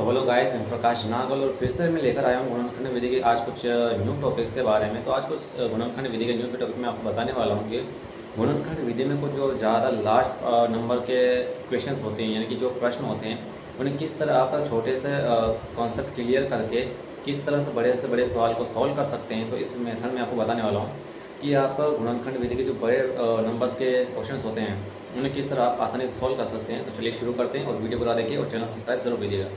तो hello guys, मैं प्रकाश नागल और फिर से मैं लेकर आया हूँ गुणनखंड विधि के आज कुछ न्यू टॉपिक्स के बारे में। तो आज कुछ गुणनखंड विधि के न्यू टॉपिक में आपको बताने वाला हूँ कि गुणनखंड विधि में कुछ जो ज़्यादा लास्ट नंबर के क्वेश्चंस होते हैं, यानी कि जो प्रश्न होते हैं, उन्हें किस तरह आप छोटे से कॉन्सेप्ट क्लियर करके किस तरह से बड़े सवाल को सॉल्व कर सकते हैं। तो इस मेथड में आपको बताने वाला हूँ कि आप गुणनखंड विधि के जो बड़े नंबर्स के क्वेश्चन होते हैं उन्हें किस तरह आप आसानी से सॉल्व कर सकते हैं। तो चलिए शुरू करते हैं और वीडियो पूरा देखिए और चैनल सब्सक्राइब जरूर कीजिएगा।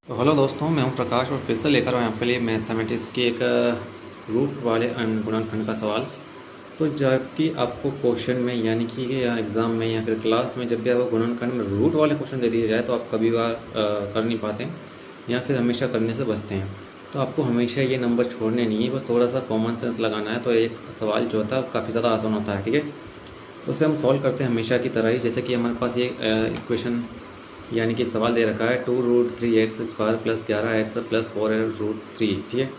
तो हेलो दोस्तों, मैं हूं प्रकाश और फिर से लेकर आया आपके लिए मैथमेटिक्स की एक रूट वाले गुणनखंड का सवाल। तो जबकि आपको क्वेश्चन में यानी कि या एग्ज़ाम में या फिर क्लास में जब भी आपको गुणनखंड में रूट वाले क्वेश्चन दे दिए जाए तो आप कभी बार कर नहीं पाते या फिर हमेशा करने से बचते हैं। तो आपको हमेशा ये नंबर छोड़ने नहीं है, बस थोड़ा सा कॉमन सेंस लगाना है। तो एक सवाल जो होता है काफ़ी ज़्यादा आसान होता है, ठीक है। तो उसे हम सॉल्व करते हैं हमेशा की तरह ही। जैसे कि हमारे पास ये इक्वेशन यानी कि सवाल दे रखा है 2√3x² + 11x + 4√3, ठीक है।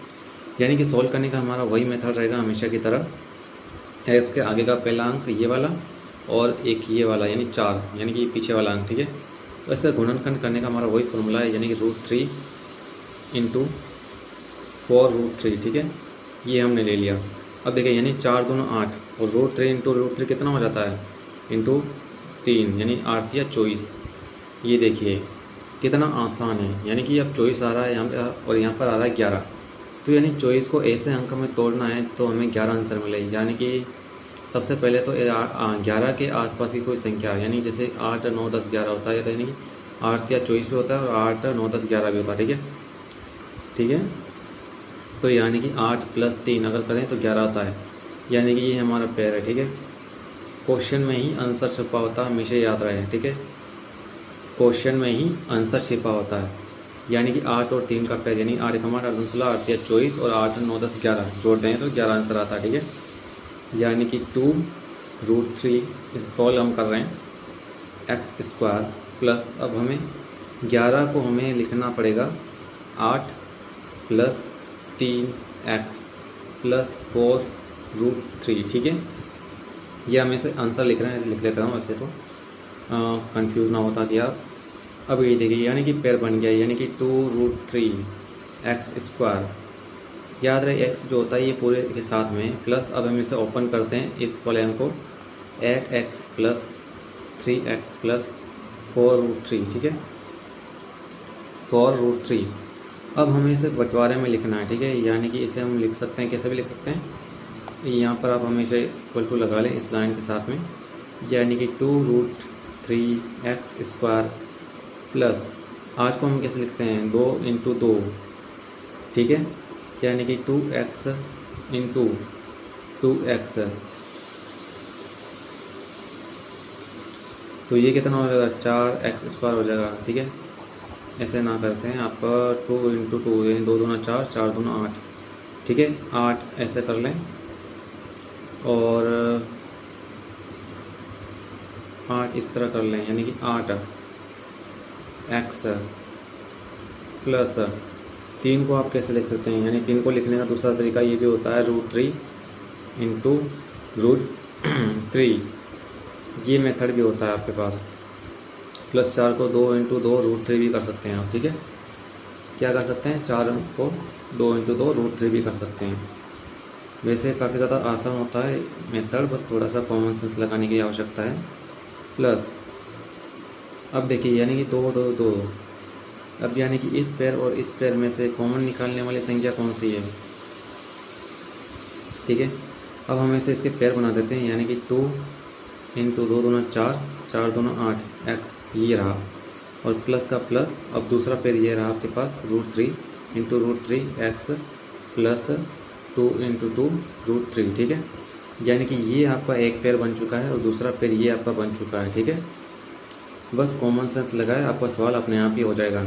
यानी कि सॉल्व करने का हमारा वही मेथड रहेगा हमेशा की तरह। एक्स के आगे का पहला अंक ये वाला और एक ये वाला यानी 4, यानी कि पीछे वाला अंक, ठीक है। तो ऐसे गुणनखंड करने का हमारा वही फॉर्मूला है, यानी कि √3 × 4√3, ठीक है। ये हमने ले लिया। अब देखिए यानी 4 दूनी 8 और √3 × √3 कितना हो जाता है, इंटू 3 यानी 8 या 24। ये देखिए कितना आसान है, यानी कि अब 24 आ रहा है यहाँ पे और यहाँ पर आ रहा है 11। तो यानी 24 को ऐसे अंक में तोड़ना है तो हमें 11 आंसर मिलेगा। यानी कि सबसे पहले तो 11 के आसपास की कोई संख्या, यानी जैसे 8, 9, 10, 11 होता है, तो यानी कि 8 या 24 भी होता है और 8, 9, 10, 11 भी होता है, ठीक है, ठीक है। तो यानी कि 8 + 3 अगर करें तो 11 आता है, यानी कि ये हमारा पेयर है, ठीक है। क्वेश्चन में ही आंसर छुपा होता है, हमेशा याद रहे, ठीक है। क्वेश्चन में ही आंसर छिपा होता है, यानी कि 8 और 3 का पेयर, यानी 8 × 8 = 16, 8 या 24 और 8, 9, 10, 11 जोड़ दें तो 11 आंसर आता है, ठीक है। यानी कि 2√3 इस सॉल्व हम कर रहे हैं x² प्लस, अब हमें 11 को हमें लिखना पड़ेगा 8 + 3x + 4√3, ठीक है। ये हम इसे आंसर लिख रहे हैं, ऐसे लिख लेता हूँ, ऐसे तो कंफ्यूज ना होता कि आप। अब ये देखिए यानी कि पेयर बन गया, यानी कि 2√3x²। याद रहे x जो होता है ये पूरे के साथ में प्लस। अब हम इसे ओपन करते हैं इस वाले अंक को, 8x + 3x + 4√3, ठीक है, 4√3। अब हमें इसे बंटवारे में लिखना है, ठीक है। यानी कि इसे हम लिख सकते हैं, कैसे भी लिख सकते हैं, यहाँ पर आप हमेशा इक्वल टू लगा लें इस लाइन के साथ में। यानी कि 2√3x² प्लस 8 को हम कैसे लिखते हैं, 2 × 2, ठीक है, यानी कि 2x × 2x। तो ये कितना हो जाएगा, 4x² हो जाएगा, ठीक है। ऐसे ना करते हैं आप, 2 × 2 यानी 2 दूना 4, 4 दूना 8, ठीक है, 8 ऐसे कर लें और 8 इस तरह कर लें, यानी कि 8x प्लस 3 को आप कैसे लिख सकते हैं, यानी 3 को लिखने का दूसरा तरीका ये भी होता है, √3 × √3। ये मेथड भी होता है आपके पास। प्लस 4 को 2 × 2 √3 भी कर सकते हैं आप, ठीक है। क्या कर सकते हैं, 4 को 2 × 2 √3 भी कर सकते हैं। वैसे काफ़ी ज़्यादा आसान होता है मेथड, बस थोड़ा सा कॉमन सेंस लगाने की आवश्यकता है। प्लस अब देखिए यानी कि 2, 2, 2। अब यानी कि इस पेयर और इस पेयर में से कॉमन निकालने वाली संख्या कौन सी है, ठीक है। अब हम इसे इसके पेयर बना देते हैं, यानी कि 2 × 2 दूना 4, 4 दूना 8 x ये रहा, और प्लस का प्लस। अब दूसरा पेयर ये रहा आपके पास, √3 × √3x प्लस 2 × 2 √3, ठीक है। यानी कि ये आपका एक पेयर बन चुका है और दूसरा पेयर ये आपका बन चुका है, ठीक है। बस कॉमन सेंस लगाए, आपका सवाल अपने आप ही हो जाएगा।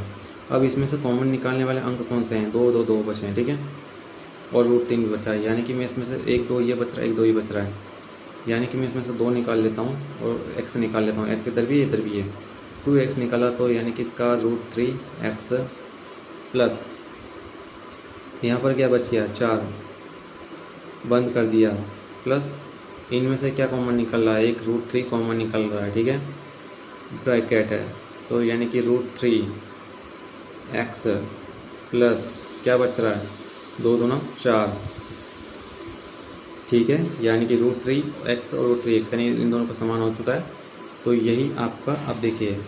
अब इसमें से कॉमन निकालने वाले अंक कौन से हैं, 2, 2, 2 बचे हैं, ठीक है, और √3 भी बचा है। यानी कि मैं इसमें से 1, 2 ये बच रहा है, 1, 2 ये बच रहा है, यानी कि मैं इसमें से 2 निकाल लेता हूँ और x निकाल लेता हूँ। x इधर भी इधर भी है, 2x निकाला तो यानी कि इसका √3x प्लस यहाँ पर क्या बच गया, 4 बंद कर दिया, प्लस इनमें से क्या कॉमन निकल रहा है, एक √3 कॉमन निकल रहा है, ठीक है, ब्रैकेट है, तो यानी कि √3 एक्स प्लस क्या बच रहा है, 2 दूना 4, ठीक है, यानी कि √3x और √3x यानी इन दोनों का समान हो चुका है। तो यही आपका, अब देखिए,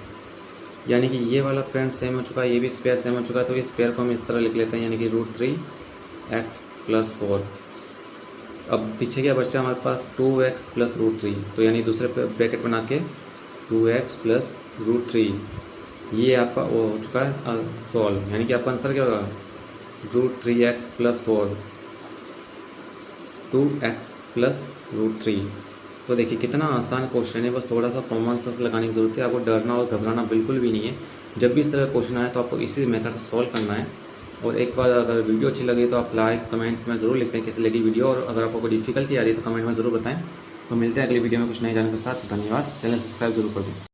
यानी कि ये वाला फ्रेंड सेम हो चुका है, ये भी स्पेयर सेम हो चुका है। तो इस पेयर को हम इस तरह लिख लेते हैं, यानी कि √3x + 4। अब पीछे क्या बचा हमारे पास, 2x + √3, तो यानी दूसरे ब्रैकेट बना के 2x + √3, ये आपका वो हो चुका है सॉल्व। यानी कि आपका आंसर क्या होगा, √3x + 4, 2x + √3। तो देखिए कितना आसान क्वेश्चन है, बस थोड़ा सा कॉमन सेंस लगाने की ज़रूरत है। आपको डरना और घबराना बिल्कुल भी नहीं है। जब भी इस तरह का क्वेश्चन आए तो आपको इसी मेथड से सॉल्व करना है। और एक बार अगर वीडियो अच्छी लगी तो आप लाइक कमेंट में ज़रूर लिखते हैं कैसी लगी वीडियो, और अगर आपको कोई डिफिकल्टी आ रही है तो कमेंट में ज़रूर बताएं। तो मिलते हैं अगली वीडियो में कुछ नए जानने के साथ। धन्यवाद। चैनल सब्सक्राइब जरूर कर दें।